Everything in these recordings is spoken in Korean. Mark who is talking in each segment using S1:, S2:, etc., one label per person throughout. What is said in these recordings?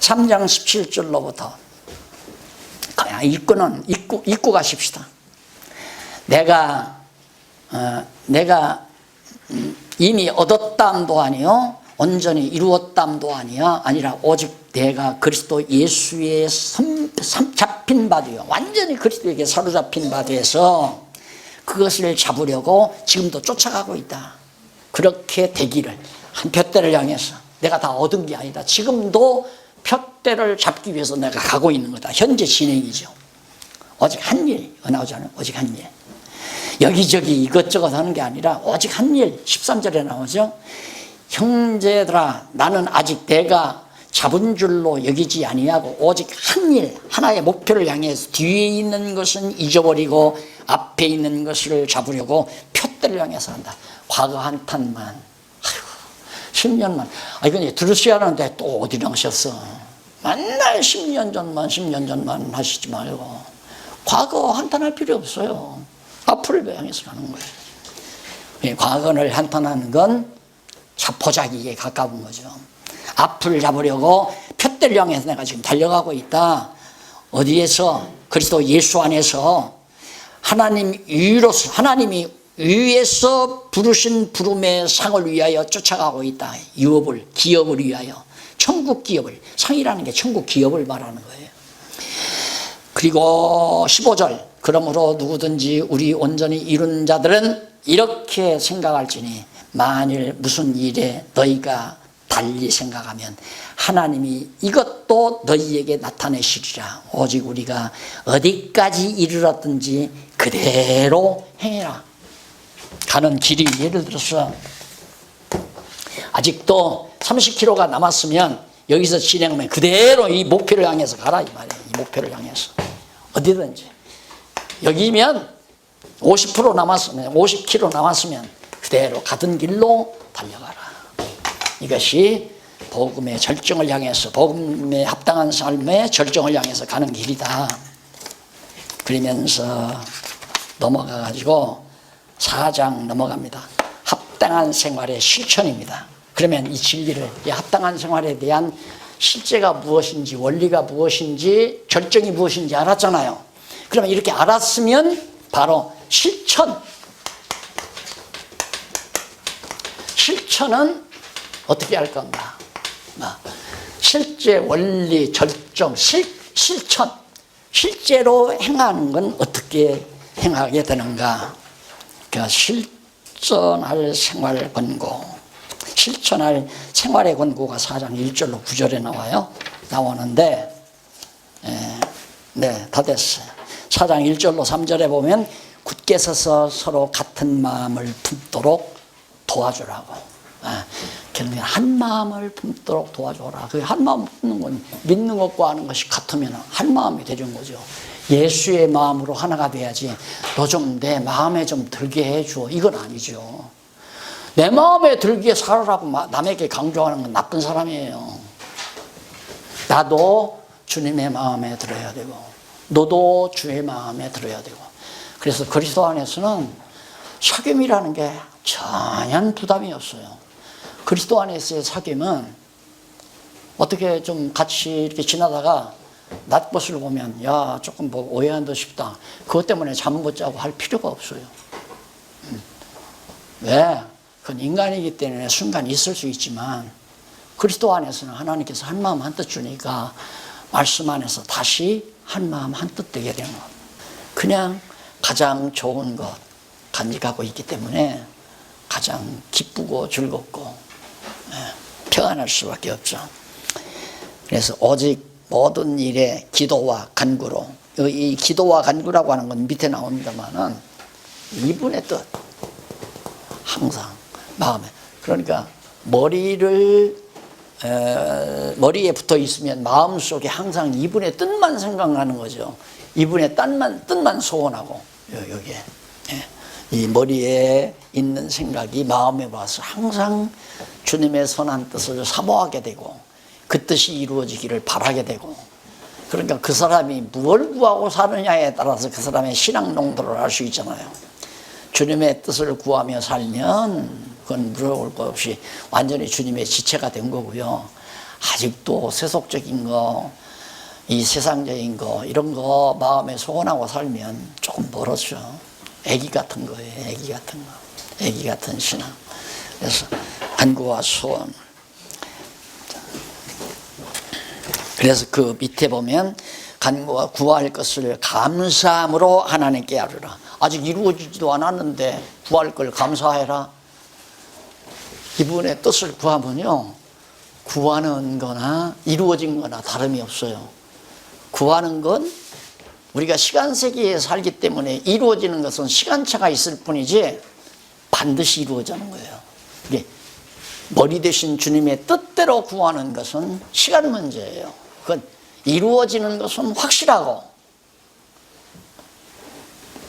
S1: 3장 17절로부터 그냥 읽고 가십시다. 내가 이미 얻었담도 아니요 온전히 이루었담도 아니라 오직 내가 그리스도 예수의 잡힌 바 되어 완전히 그리스도에게 사로잡힌 바 되어서 그것을 잡으려고 지금도 쫓아가고 있다. 그렇게 되기를 한 푯대를 향해서 내가 다 얻은 게 아니다. 지금도 푯대를 잡기 위해서 내가 가고 있는 거다. 현재 진행이죠. 오직 한 일, 나오잖아요. 오직 한 일. 여기저기 이것저것 하는 게 아니라 오직 한 일. 13절에 나오죠. 형제들아 나는 아직 내가 잡은 줄로 여기지 아니하고 오직 한 일, 하나의 목표를 향해서 뒤에 있는 것은 잊어버리고 앞에 있는 것을 잡으려고 푯대를 향해서 한다. 과거 한탄만, 아이고 10년만, 이건 들으셔야 하는데 또 어디 나오셨어. 맨날 10년 전만 하시지 말고 과거 한탄할 필요 없어요. 앞을 향해서 가는 거예요. 과거를 한탄하는 건 자포자기에 가까운 거죠. 앞을 잡으려고 푯대를 향해서 내가 지금 달려가고 있다. 어디에서? 그리스도 예수 안에서 하나님이 위에서 부르신 부름의 상을 위하여 쫓아가고 있다. 기업을 위하여. 천국 기업을. 상이라는 게 천국 기업을 말하는 거예요. 그리고 15절. 그러므로 누구든지 우리 온전히 이룬 자들은 이렇게 생각할지니 만일 무슨 일에 너희가 달리 생각하면 하나님이 이것도 너희에게 나타내시리라. 오직 우리가 어디까지 이르렀든지 그대로 행해라. 가는 길이 예를 들어서 아직도 30km가 남았으면 여기서 진행하면 그대로 이 목표를 향해서 가라 이 말이에요. 이 목표를 향해서 어디든지. 여기면 50% 남았으면 50km 남았으면 그대로 가던 길로 달려가라. 이것이 복음의 절정을 향해서 복음에 합당한 삶의 절정을 향해서 가는 길이다. 그러면서 넘어가가지고 4장 넘어갑니다. 합당한 생활의 실천입니다. 그러면 이 진리를, 이 합당한 생활에 대한 실제가 무엇인지, 원리가 무엇인지, 절정이 무엇인지 알았잖아요. 그러면 이렇게 알았으면 바로 실천은 어떻게 할 건가? 실제, 원리, 절정, 실천. 실제로 행하는 건 어떻게 행하게 되는가? 그러니까 실천할 생활 권고. 실천할 생활의 권고가 4장 1절로 9절에 나오는데, 네, 다 됐어요. 4장 1절로 3절에 보면 굳게 서서 서로 같은 마음을 품도록 도와주라고. 그러면 한 마음을 품도록 도와줘라. 그 한 마음 품는 건 믿는 것과 하는 것이 같으면 한 마음이 되는 거죠. 예수의 마음으로 하나가 돼야지. 너 좀 내 마음에 좀 들게 해줘. 이건 아니죠. 내 마음에 들게 살아라고 남에게 강조하는 건 나쁜 사람이에요. 나도 주님의 마음에 들어야 되고 너도 주의 마음에 들어야 되고. 그래서 그리스도 안에서는 사귐이라는 게 전혀 부담이 없어요. 그리스도 안에서의 사귐은 어떻게 좀 같이 이렇게 지나다가 낮것을 보면 야 조금 뭐 오해한 듯 싶다. 그것 때문에 잠 못 자고 할 필요가 없어요. 왜? 그건 인간이기 때문에 순간 있을 수 있지만 그리스도 안에서는 하나님께서 한 마음 한 뜻 주니까 말씀 안에서 다시 한 마음 한 뜻 되게 되는 것. 그냥 가장 좋은 것 간직하고 있기 때문에 가장 기쁘고 즐겁고 평안할 수밖에 없죠. 그래서 오직 모든 일에 기도와 간구로, 이 기도와 간구라고 하는 건 밑에 나옵니다만은 이분의 뜻 항상 마음에, 그러니까 머리에 붙어 있으면 마음속에 항상 이분의 뜻만 생각나는 거죠. 이분의 뜻만 소원하고 여기에 이 머리에 있는 생각이 마음에 와서 항상 주님의 선한 뜻을 사모하게 되고 그 뜻이 이루어지기를 바라게 되고, 그러니까 그 사람이 무엇을 구하고 사느냐에 따라서 그 사람의 신앙 농도를 알 수 있잖아요. 주님의 뜻을 구하며 살면 그건 물어볼 것 없이 완전히 주님의 지체가 된 거고요. 아직도 세속적인 거, 이 세상적인 거, 이런 거 마음에 소원하고 살면 조금 멀어져. 애기 같은 거예요. 애기 같은 거. 애기 같은 신앙. 그래서 간구와 소원. 그래서 그 밑에 보면 간구와 구할 것을 감사함으로 하나님께 아뢰라. 아직 이루어지지도 않았는데 구할 걸 감사해라. 이분의 뜻을 구하면요, 구하는 거나 이루어진 거나 다름이 없어요. 구하는 건 우리가 시간세계에 살기 때문에 이루어지는 것은 시간차가 있을 뿐이지 반드시 이루어지는 거예요. 이게 머리 대신 주님의 뜻대로 구하는 것은 시간 문제예요. 그건 이루어지는 것은 확실하고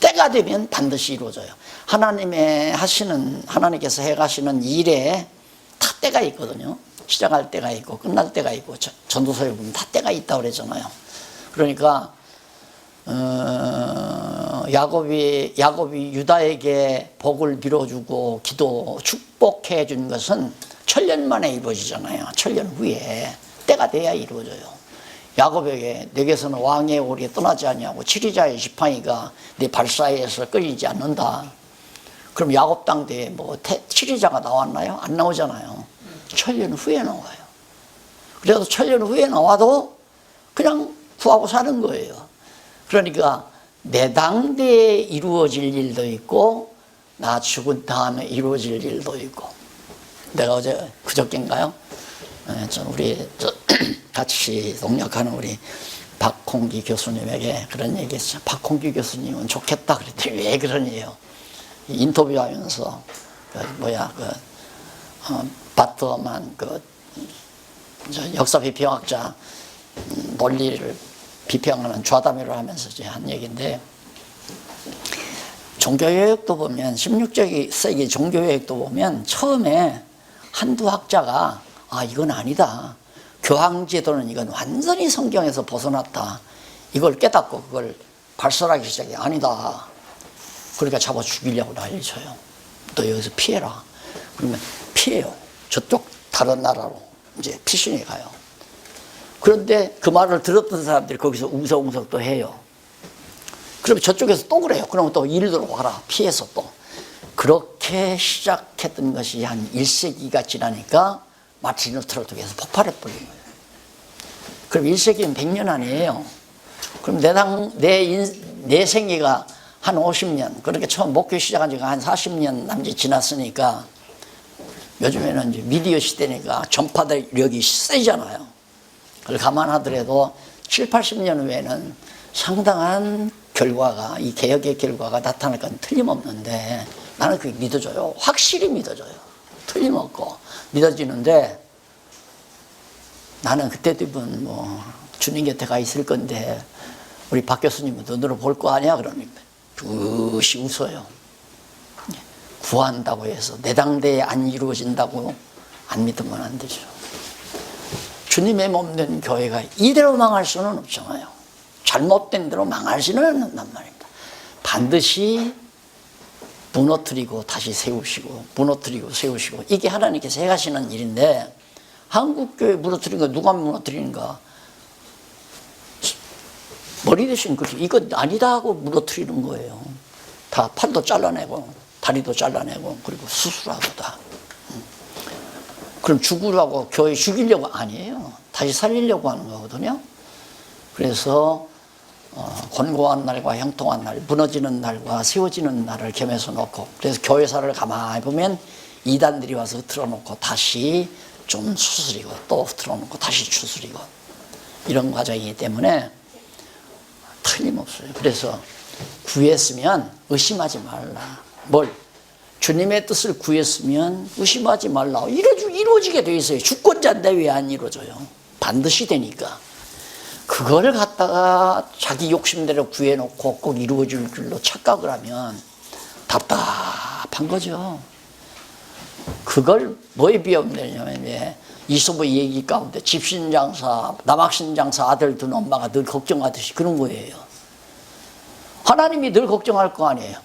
S1: 때가 되면 반드시 이루어져요. 하나님께서 해가시는 일에 다 때가 있거든요. 시작할 때가 있고 끝날 때가 있고, 전도서에 보면 다 때가 있다고 그러잖아요. 그러니까 야곱이 유다에게 복을 빌어주고 축복해 준 것은 천년 만에 이루어지잖아요. 천년 후에 때가 돼야 이루어져요. 야곱에게 내게서는 왕의 오리 떠나지 아니하고 치리자의 지팡이가 내 발사에서 끊이지 않는다. 그럼 야곱 당대에 치리자가 나왔나요? 안 나오잖아요. 천년 후에 나와요. 그래도 천년 후에 나와도 그냥 구하고 사는 거예요. 그러니까 내 당대에 이루어질 일도 있고 나 죽은 다음에 이루어질 일도 있고. 내가 어제 그저께인가요? 우리 같이 동역하는 우리 박홍기 교수님에게 그런 얘기했어요. 박홍기 교수님은 좋겠다 그랬더니 왜 그러니요? 인터뷰하면서 바트만 역사 비평학자 논리를 비평하는 좌담회를 하면서 한 얘기인데, 종교개혁도 보면 16세기 종교개혁도 보면 처음에 한두 학자가 이건 아니다. 교황제도는 이건 완전히 성경에서 벗어났다. 이걸 깨닫고 그걸 발설하기 시작해. 아니다. 그러니까 잡아 죽이려고 난리쳐요. 너 여기서 피해라. 그러면 피해요. 저쪽 다른 나라로 이제 피신해 가요. 그런데 그 말을 들었던 사람들이 거기서 웅성웅성 또 해요. 그러면 저쪽에서 또 그래요. 그러면 또 이리로 와라. 피해서 또. 그렇게 시작했던 것이 한 1세기가 지나니까 마틴 루터를 통해서 폭발해 버린 거예요. 그럼 1세기는 100년 아니에요. 그럼 내 생애가 한 50년, 그렇게 처음 목회 시작한 지가 한 40년 남짓 지났으니까 요즘에는 이제 미디어 시대니까 전파력이 세잖아요. 그걸 감안하더라도 7, 80년 후에는 상당한 결과가, 이 개혁의 결과가 나타날 건 틀림없는데 나는 그게 믿어져요. 확실히 믿어져요. 틀림없고 믿어지는데, 나는 그때 되면 주님 곁에 가 있을 건데 우리 박 교수님은 눈으로 볼 거 아니야? 그러니까 뚜시 웃어요. 구한다고 해서 내 당대에 안 이루어진다고 안 믿으면 안 되죠. 주님의 몸 된 교회가 이대로 망할 수는 없잖아요. 잘못된 대로 망하지는 않는단 말입니다. 반드시 무너뜨리고 다시 세우시고, 무너뜨리고 세우시고, 이게 하나님께서 해가시는 일인데, 한국교회 무너뜨린 거 누가 무너뜨리는가? 머리 대신 그렇게 이거 아니다 하고 무너뜨리는 거예요. 다 팔도 잘라내고 다리도 잘라내고 그리고 수술하고 다. 그럼 죽으라고 교회 죽이려고 아니에요. 다시 살리려고 하는 거거든요. 그래서 권고한 날과 형통한 날, 무너지는 날과 세워지는 날을 겸해서 놓고, 그래서 교회사를 가만히 보면 이단들이 와서 틀어놓고 다시 좀 추스리고 또 틀어놓고 다시 추스리고, 이런 과정이기 때문에 틀림없어요. 그래서 구했으면 의심하지 말라. 뭘? 주님의 뜻을 구했으면 의심하지 말라. 이루어지게 돼 있어요. 주권자인데 왜 안 이루어져요? 반드시 되니까. 그걸 갖다가 자기 욕심대로 구해놓고 꼭 이루어질 줄로 착각을 하면 답답한 거죠. 그걸 뭐에 비하면 이소부 얘기 가운데 집신장사, 남학신장사 아들 둔 엄마가 늘 걱정하듯이 그런 거예요. 하나님이 늘 걱정할 거 아니에요.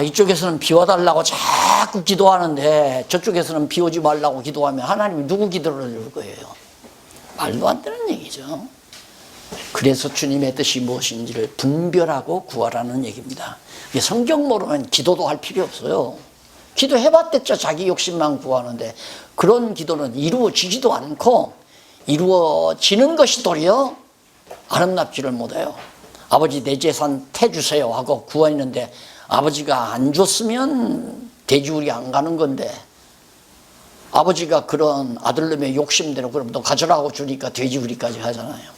S1: 이쪽에서는 비워달라고 자꾸 기도하는데 저쪽에서는 비오지 말라고 기도하면 하나님이 누구 기도를 들을 거예요? 말도 안 되는 얘기죠. 그래서 주님의 뜻이 무엇인지를 분별하고 구하라는 얘기입니다. 성경 모르면 기도도 할 필요 없어요. 기도해봤댔자 자기 욕심만 구하는데 그런 기도는 이루어지지도 않고 이루어지는 것이 도리어 아름답지를 못해요. 아버지 내 재산 태주세요 하고 구했는데 아버지가 안 줬으면 돼지우리 안 가는 건데 아버지가 그런 아들놈의 욕심대로 그럼 너 가져라고 주니까 돼지우리까지 하잖아요.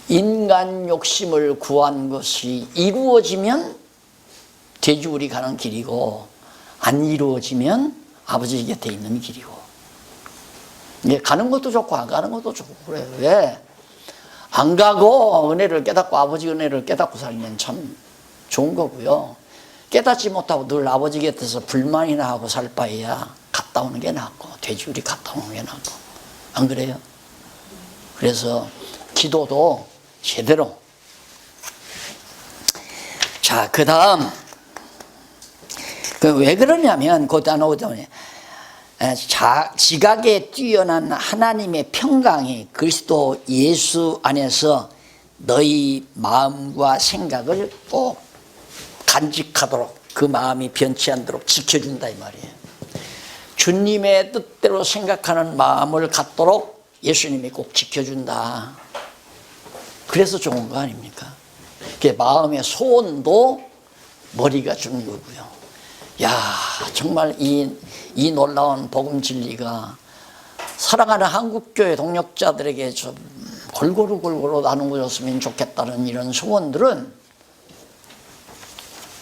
S1: 인간 욕심을 구한 것이 이루어지면 돼지우리 가는 길이고 안 이루어지면 아버지 곁에 있는 길이고 가는 것도 좋고 안 가는 것도 좋고 그래요. 왜? 안 가고 은혜를 깨닫고 아버지 은혜를 깨닫고 살면 참 좋은 거고요. 깨닫지 못하고 늘 아버지 곁에서 불만이나 하고 살 바에야 갔다 오는 게 낫고 돼지우리 갔다 오는 게 낫고 안 그래요? 그래서 기도도 제대로 자 그 다음 왜 그러냐면 그 단어에 지각에 뛰어난 하나님의 평강이 그리스도 예수 안에서 너희 마음과 생각을 꼭 간직하도록 그 마음이 변치 않도록 지켜준다 이 말이에요. 주님의 뜻대로 생각하는 마음을 갖도록 예수님이 꼭 지켜준다. 그래서 좋은 거 아닙니까? 마음의 소원도 머리가 주는 거고요. 야 정말 이 놀라운 복음 진리가 사랑하는 한국교회 동역자들에게 좀 골고루 나누어졌으면 좋겠다는 이런 소원들은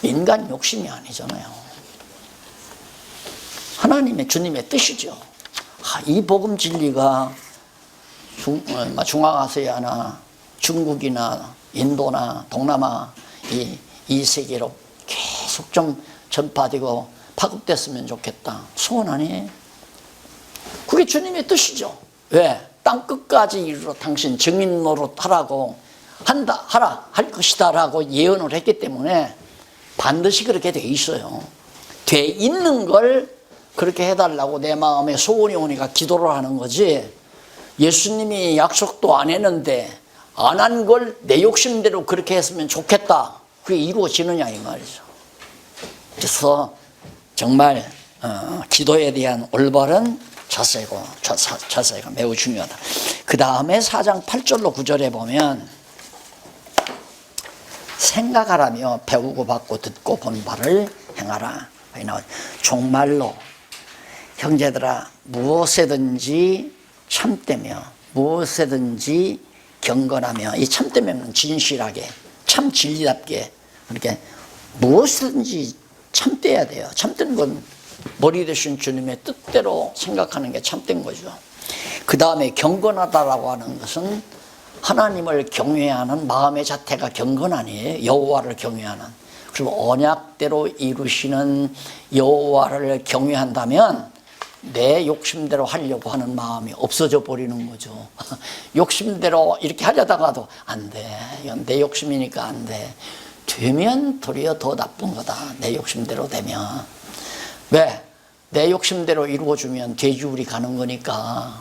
S1: 인간 욕심이 아니잖아요. 하나님의 주님의 뜻이죠. 이 복음 진리가 중앙아시아나 중국이나 인도나 동남아 이 세계로 계속 좀 전파되고 파급됐으면 좋겠다. 소원 아니에요? 그게 주님의 뜻이죠. 왜? 땅 끝까지 이르러 당신 증인 노릇하라고 할 것이다 라고 예언을 했기 때문에 반드시 그렇게 돼 있어요. 돼 있는 걸 그렇게 해달라고 내 마음에 소원이 오니까 기도를 하는 거지 예수님이 약속도 안 했는데 안 한 걸 내 욕심대로 그렇게 했으면 좋겠다. 그게 이루어지느냐 이 말이죠. 그래서 정말 기도에 대한 올바른 자세가 매우 중요하다. 그 다음에 4장 8절로 9절에 보면 생각하라며 배우고 받고 듣고 본 바를 행하라. 종말로 형제들아 무엇에든지 참되며 무엇에든지 경건하며 이 참되면 진실하게 참 진리답게 그렇게 무엇이든지 참돼야 돼요. 참된 건 머리 대신 주님의 뜻대로 생각하는 게 참된 거죠. 그 다음에 경건하다라고 하는 것은 하나님을 경외하는 마음의 자태가 경건 아니에요. 여호와를 경외하는. 그리고 언약대로 이루시는 여호와를 경외한다면 내 욕심대로 하려고 하는 마음이 없어져 버리는 거죠. 욕심대로 이렇게 하려다가도 안 돼. 이건 내 욕심이니까 안 돼. 되면 도리어 더 나쁜 거다. 내 욕심대로 되면. 왜? 내 욕심대로 이루어주면 돼지우리 가는 거니까.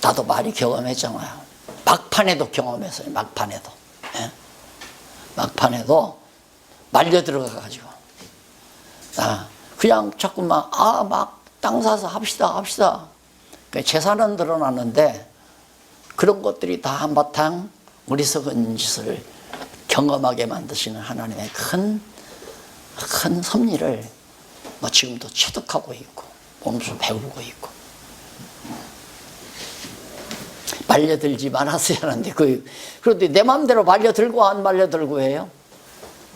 S1: 나도 많이 경험했잖아요. 막판에도 경험했어요. 막판에도. 예? 막판에도 말려 들어가가지고. 그냥 자꾸만 막 땅 사서 합시다. 재산은 드러났는데 그런 것들이 다 한바탕 어리석은 짓을 경험하게 만드시는 하나님의 큰 섭리를 지금도 체득하고 있고 몸소 배우고 있고 말려들지 말았어야 하는데 그런데 내 마음대로 말려들고 안 말려들고 해요.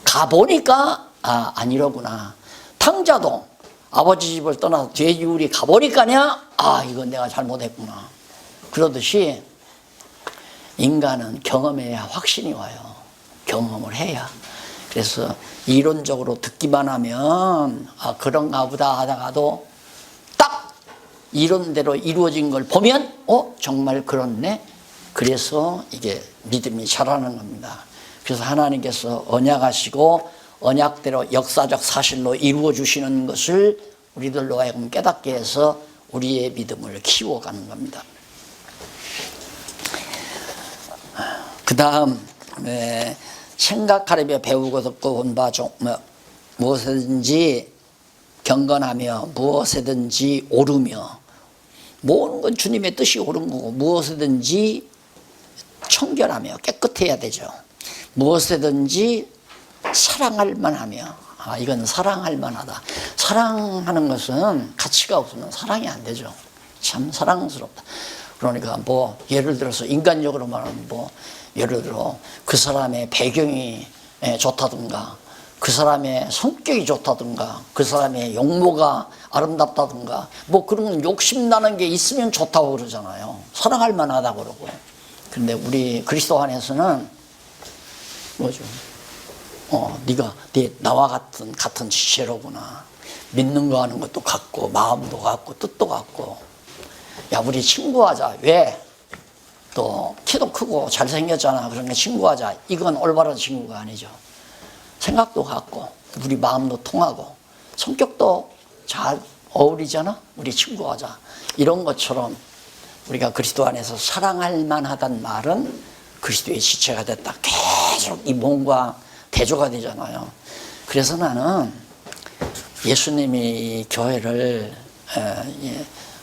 S1: 가보니까 아니로구나. 탕자도 아버지 집을 떠나서 돼지우리 가보니까냐 이건 내가 잘못했구나. 그러듯이 인간은 경험해야 확신이 와요. 경험을 해야. 그래서 이론적으로 듣기만 하면 그런가 보다 하다가도 딱 이론대로 이루어진 걸 보면 정말 그렇네. 그래서 이게 믿음이 자라는 겁니다. 그래서 하나님께서 언약하시고 언약대로 역사적 사실로 이루어 주시는 것을 우리들로 하여금 깨닫게 해서 우리의 믿음을 키워가는 겁니다. 그 다음 생각하려며 배우고 듣고 본 바 무엇이든지 경건하며 무엇이든지 오르며, 모든 건 주님의 뜻이 옳은 거고, 무엇이든지 청결하며 깨끗해야 되죠. 무엇이든지 사랑할 만하며, 이건 사랑할 만하다. 사랑하는 것은 가치가 없으면 사랑이 안 되죠. 참 사랑스럽다. 그러니까 뭐 예를 들어서 인간적으로 말하면 뭐 예를 들어 그 사람의 배경이 좋다든가, 그 사람의 성격이 좋다든가, 그 사람의 용모가 아름답다든가, 뭐 그런 욕심나는 게 있으면 좋다고 그러잖아요. 사랑할 만하다고 그러고. 근데 우리 그리스도 안에서는 뭐죠? 네가 나와 같은 지체로구나. 믿는 거 하는 것도 같고, 마음도 같고, 뜻도 같고. 야, 우리 친구하자. 왜? 또 키도 크고 잘생겼잖아. 그러니까 친구하자. 이건 올바른 친구가 아니죠. 생각도 같고, 우리 마음도 통하고, 성격도 잘 어울리잖아. 우리 친구하자. 이런 것처럼 우리가 그리스도 안에서 사랑할 만하단 말은 그리스도의 지체가 됐다. 계속 이 몸과 대조가 되잖아요. 그래서 나는 예수님이 교회를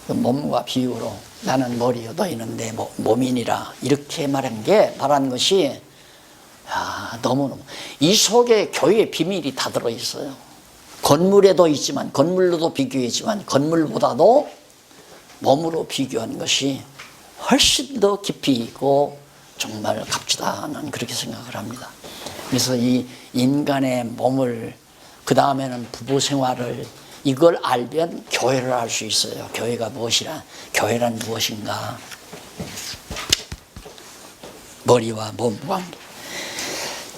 S1: 몸과 비유로, 나는 머리요 너희는 내 몸이니라, 이렇게 말한 것이 너무너무, 이 속에 교회의 비밀이 다 들어있어요. 건물에도 있지만, 건물로도 비교했지만 건물보다도 몸으로 비교한 것이 훨씬 더 깊이 있고 정말 값지다, 나는 그렇게 생각을 합니다. 그래서 이 인간의 몸을, 그 다음에는 부부 생활을, 이걸 알면 교회를 알 수 있어요. 교회가 무엇이라, 교회란 무엇인가. 머리와 몸과.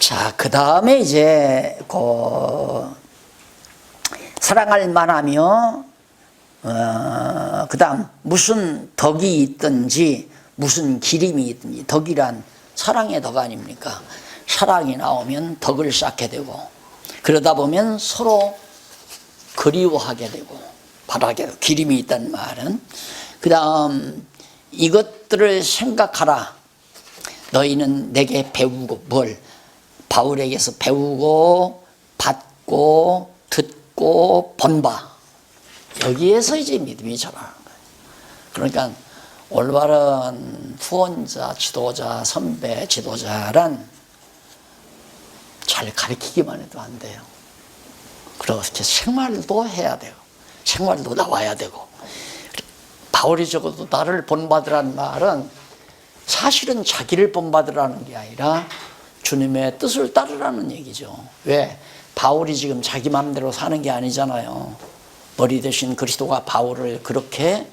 S1: 자, 그 다음에 이제 사랑할 만하며, 그 다음 무슨 덕이 있든지 무슨 기림이 있든지, 덕이란 사랑의 덕 아닙니까? 사랑이 나오면 덕을 쌓게 되고, 그러다 보면 서로 그리워하게 되고 바라게 되고, 기림이 있다는 말은. 그 다음 이것들을 생각하라. 너희는 내게 배우고, 뭘? 바울에게서 배우고 받고 듣고 본바, 여기에서 이제 믿음이 자라는 거예요. 그러니까 올바른 후원자, 지도자, 선배, 지도자란 잘 가르치기만 해도 안 돼요. 그렇게 생활도 해야 돼요. 생활도 나와야 되고. 바울이 적어도 나를 본받으라는 말은 사실은 자기를 본받으라는 게 아니라 주님의 뜻을 따르라는 얘기죠. 왜? 바울이 지금 자기 마음대로 사는 게 아니잖아요. 머리 대신 그리스도가 바울을 그렇게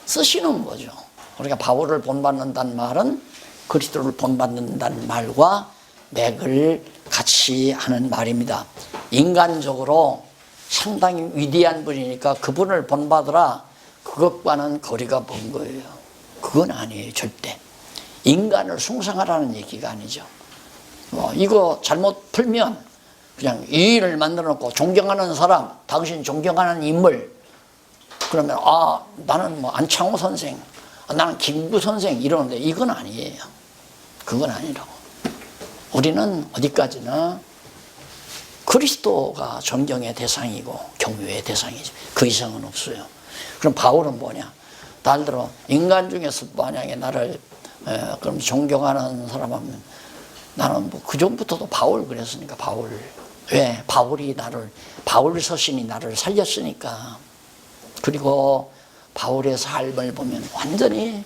S1: 쓰시는 거죠. 그러니까 바울을 본받는다는 말은 그리스도를 본받는다는 말과 맥을 같이 하는 말입니다. 인간적으로 상당히 위대한 분이니까 그분을 본받으라, 그것과는 거리가 먼 거예요. 그건 아니에요, 절대. 인간을 숭상하라는 얘기가 아니죠. 이거 잘못 풀면 그냥 이인을 만들어 놓고, 존경하는 사람, 당신 존경하는 인물, 그러면 나는 뭐 안창호 선생, 나는 김구 선생 이러는데, 이건 아니에요. 그건 아니라고. 우리는 어디까지나 그리스도가 존경의 대상이고 경외의 대상이죠. 그 이상은 없어요. 그럼 바울은 뭐냐? 날들어 인간 중에서 만약에 나를 그럼 존경하는 사람 하면, 나는 뭐 그전부터도 바울 그랬으니까 바울. 왜? 바울이 바울 서신이 나를 살렸으니까. 그리고 바울의 삶을 보면 완전히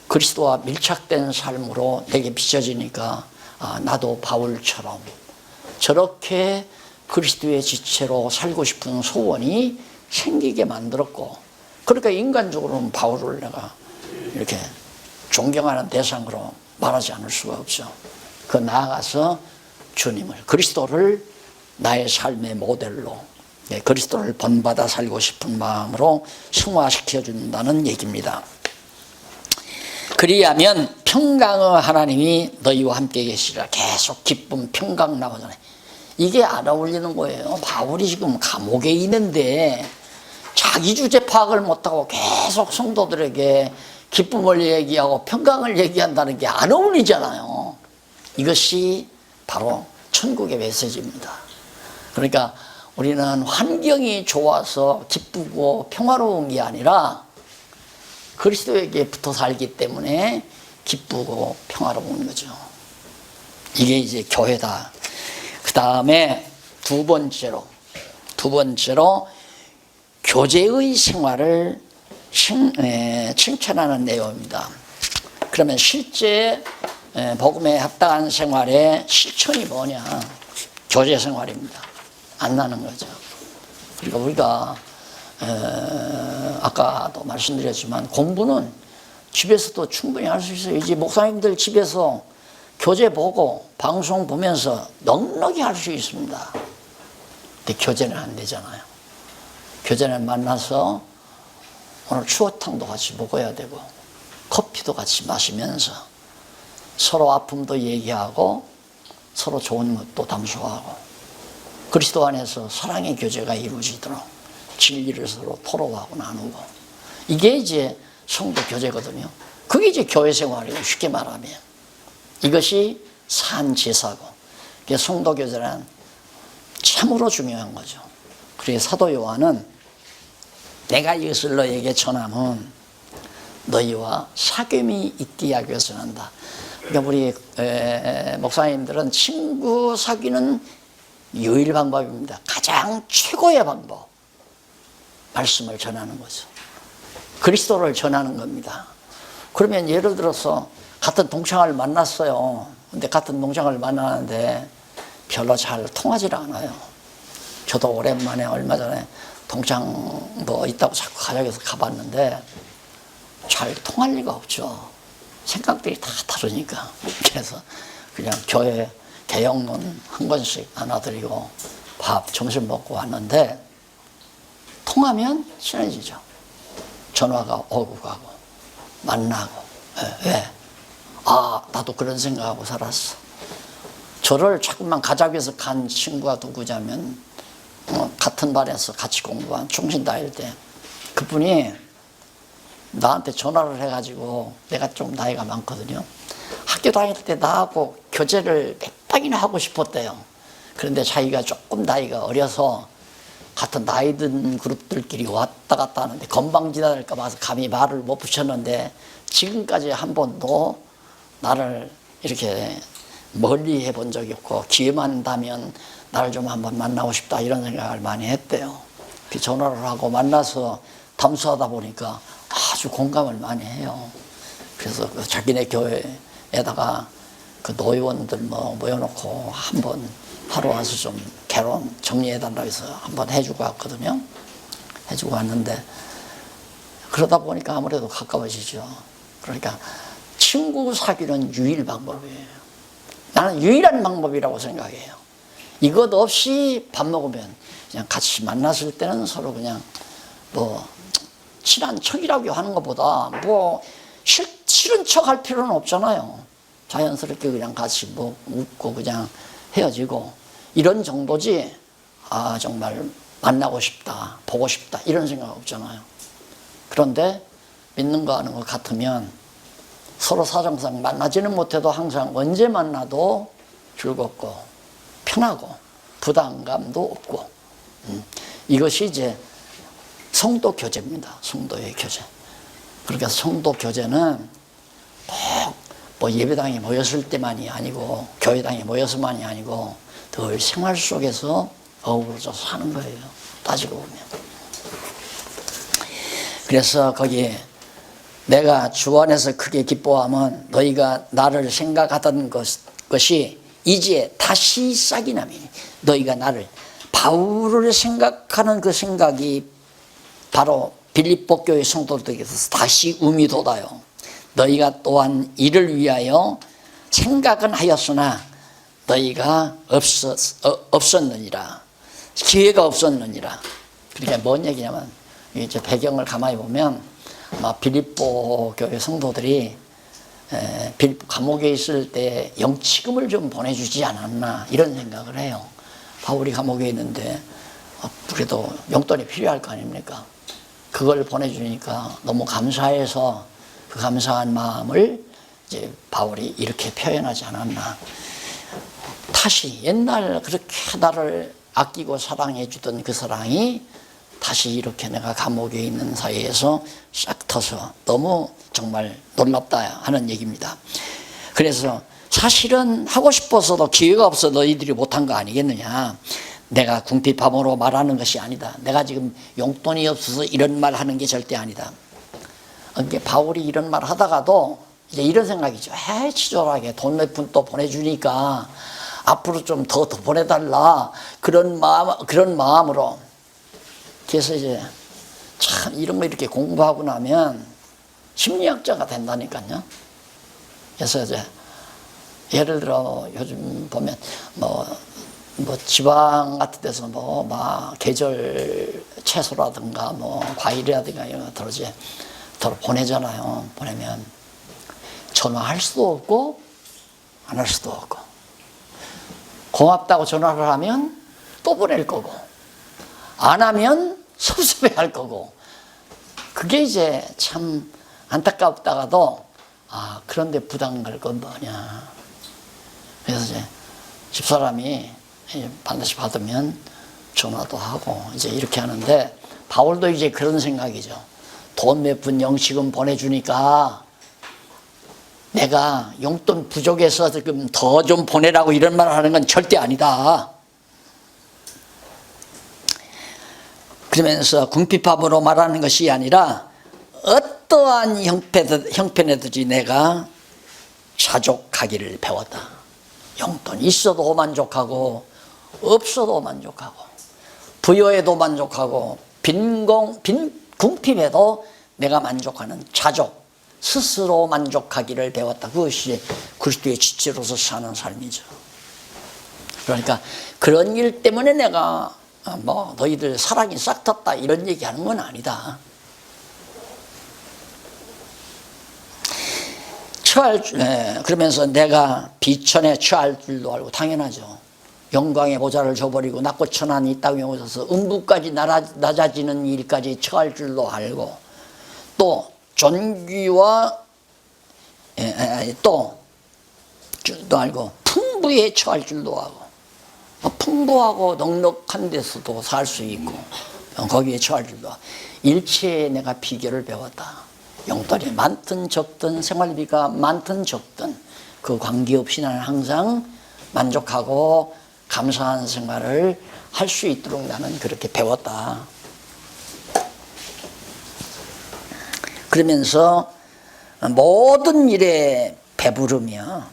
S1: 그리스도와 밀착된 삶으로 내게 비춰지니까, 나도 바울처럼 저렇게 그리스도의 지체로 살고 싶은 소원이 생기게 만들었고, 그러니까 인간적으로는 바울을 내가 이렇게 존경하는 대상으로 말하지 않을 수가 없죠. 그 나아가서 주님을, 그리스도를 나의 삶의 모델로, 그리스도를 본받아 살고 싶은 마음으로 승화시켜 준다는 얘기입니다. 그리하면 평강의 하나님이 너희와 함께 계시리라. 계속 기쁨, 평강 나오잖아요. 이게 안 어울리는 거예요. 바울이 지금 감옥에 있는데 자기 주제 파악을 못하고 계속 성도들에게 기쁨을 얘기하고 평강을 얘기한다는 게 안 어울리잖아요. 이것이 바로 천국의 메시지입니다. 그러니까 우리는 환경이 좋아서 기쁘고 평화로운 게 아니라 그리스도에게 붙어 살기 때문에 기쁘고 평화로운 거죠. 이게 이제 교회다. 그 다음에 두 번째로 교제의 생활을 칭찬하는 내용입니다. 그러면 실제 복음에 합당한 생활의 실천이 뭐냐? 교제 생활입니다. 안 나는 거죠. 그러니까 우리가 아까도 말씀드렸지만 공부는 집에서도 충분히 할 수 있어요. 이제 목사님들 집에서 교재 보고 방송 보면서 넉넉히 할 수 있습니다. 근데 교제는 안 되잖아요. 교제는 만나서 오늘 추어탕도 같이 먹어야 되고 커피도 같이 마시면서 서로 아픔도 얘기하고 서로 좋은 것도 담소하고 그리스도 안에서 사랑의 교제가 이루어지도록 진리를 서로 토로하고 나누고 이게 이제 성도 교제거든요. 그게 이제 교회 생활이에요. 쉽게 말하면 이것이 산 제사고 성도 교제란 참으로 중요한 거죠. 그래서 사도 요한은 내가 이것을 너에게 전함은 너희와 사귐이 있게 하기 위해서 한다. 그러니까 우리 목사님들은 친구 사귀는 유일 방법입니다. 가장 최고의 방법. 말씀을 전하는 거죠. 그리스도를 전하는 겁니다. 그러면 예를 들어서 같은 동창을 만났어요. 근데 같은 동창을 만나는데 별로 잘 통하지 않아요. 저도 오랜만에 얼마 전에 동창 뭐 있다고 자꾸 가자고 가봤는데 잘 통할 리가 없죠. 생각들이 다 다르니까. 그래서 그냥 교회 개혁론 한 권씩 나눠드리고 밥 점심 먹고 왔는데 통하면 친해지죠. 전화가 오고 가고 만나고. 왜? 아, 나도 그런 생각하고 살았어. 저를 자꾸만 가자고 해서 간 친구가 누구냐면 같은 반에서 같이 공부한 충신다일 때 그분이 나한테 전화를 해가지고 내가 좀 나이가 많거든요. 학교 다닐 때 나하고 교제를 몇 번이나 하고 싶었대요. 그런데 자기가 조금 나이가 어려서 같은 나이 든 그룹들끼리 왔다 갔다 하는데 건방지다 봐서 감히 말을 못 붙였는데 지금까지 한 번도 나를 이렇게 멀리 해본 적이 없고 기회만 나면 나를 좀 한번 만나고 싶다 이런 생각을 많이 했대요. 그 전화를 하고 만나서 담수하다 보니까 아주 공감을 많이 해요. 그래서 그 자기네 교회에다가 그 노회원들 뭐 모여놓고 한번 하루 와서 좀 개론 정리해달라고 해서 한번 해주고 왔거든요. 해주고 왔는데 그러다 보니까 아무래도 가까워지죠. 그러니까 친구 사귀는 유일 방법이에요. 나는 유일한 방법이라고 생각해요. 이것 없이 밥 먹으면 그냥 같이 만났을 때는 서로 그냥 뭐 친한 척이라고 하는 것보다 뭐 싫은 척 할 필요는 없잖아요. 자연스럽게 그냥 같이 뭐 웃고 그냥 헤어지고 이런 정도지 아 정말 만나고 싶다 보고 싶다 이런 생각 없잖아요. 그런데 믿는 거 하는 것 같으면 서로 사정상 만나지는 못해도 항상 언제 만나도 즐겁고 편하고 부담감도 없고 이것이 이제 성도 교제입니다. 성도의 교제. 그러니까 성도 교제는 뭐 예배당에 모였을 때만이 아니고 교회당에 모여서만이 아니고 늘 생활 속에서 어우러져 사는 거예요. 따지고 보면. 그래서 거기에 내가 주 안에서 크게 기뻐하면 너희가 나를 생각하던 것이 이제 다시 싹이 나니 너희가 나를 바울을 생각하는 그 생각이 바로 빌립보 교회 성도들에게서 다시 음이 돋아요. 너희가 또한 이를 위하여 생각은 하였으나 너희가 없었느니라. 기회가 없었느니라. 그러니까 뭔 얘기냐면 이제 배경을 가만히 보면 아마 빌립보 교회 성도들이 빌립보 감옥에 있을 때 영치금을 좀 보내주지 않았나 이런 생각을 해요. 바울이 감옥에 있는데 그래도 용돈이 필요할 거 아닙니까? 그걸 보내주니까 너무 감사해서 그 감사한 마음을 이제 바울이 이렇게 표현하지 않았나. 다시 옛날 그렇게 나를 아끼고 사랑해 주던 그 사랑이 다시 이렇게 내가 감옥에 있는 사이에서 싹 터서 너무 정말 놀랍다 하는 얘기입니다. 그래서 사실은 하고 싶어서도 기회가 없어 너희들이 못한 거 아니겠느냐. 내가 궁핍함으로 말하는 것이 아니다. 내가 지금 용돈이 없어서 이런 말 하는 게 절대 아니다. 그러니까 바울이 이런 말 하다가도 이제 이런 생각이죠. 치졸하게 돈 몇 푼 또 보내주니까 앞으로 좀 더 보내달라. 그런 마음으로. 그래서 이제 참 이런 거 이렇게 공부하고 나면 심리학자가 된다니까요. 그래서 이제 예를 들어 요즘 보면 뭐 지방 같은 데서 막 계절 채소라든가 과일이라든가 이런 거 이제 보내잖아요. 보내면 전화할 수도 없고 안 할 수도 없고, 고맙다고 전화를 하면 또 보낼 거고, 안 하면 섭섭해 할 거고. 그게 이제 참 안타깝다가도 그런데 부담 갈 건 뭐냐. 그래서 이제 집사람이 반드시 받으면 전화도 하고 이제 이렇게 하는데, 바울도 이제 그런 생각이죠. 돈 몇 푼 영치금 보내주니까 내가 용돈 부족해서 지금 더 좀 보내라고 이런 말을 하는 건 절대 아니다. 그러면서 궁핍함으로 말하는 것이 아니라 어떠한 형편에든지 내가 자족하기를 배웠다. 용돈 있어도 만족하고 없어도 만족하고 부여에도 만족하고 빈 궁핍에도 내가 만족하는 자족, 스스로 만족하기를 배웠다. 그것이 그리스도의 지체로서 사는 삶이죠. 그러니까 그런 일 때문에 내가 너희들 사랑이 싹 텄다 이런 얘기하는 건 아니다. 그러면서 내가 비천에 처할 줄도 알고, 당연하죠. 영광의 보좌를 줘버리고 낮고 천한 이 땅에 오셔서 음부까지 낮아지는 일까지 처할 줄도 알고, 또 존귀와 또 알고 풍부에 처할 줄도 알고, 풍부하고 넉넉한 데서도 살 수 있고 거기에 처할 줄도 알고, 일체에 내가 비결을 배웠다. 용돈이 많든 적든 생활비가 많든 적든 그 관계없이 나는 항상 만족하고 감사한 생활을 할 수 있도록 나는 그렇게 배웠다. 그러면서 모든 일에 배부르며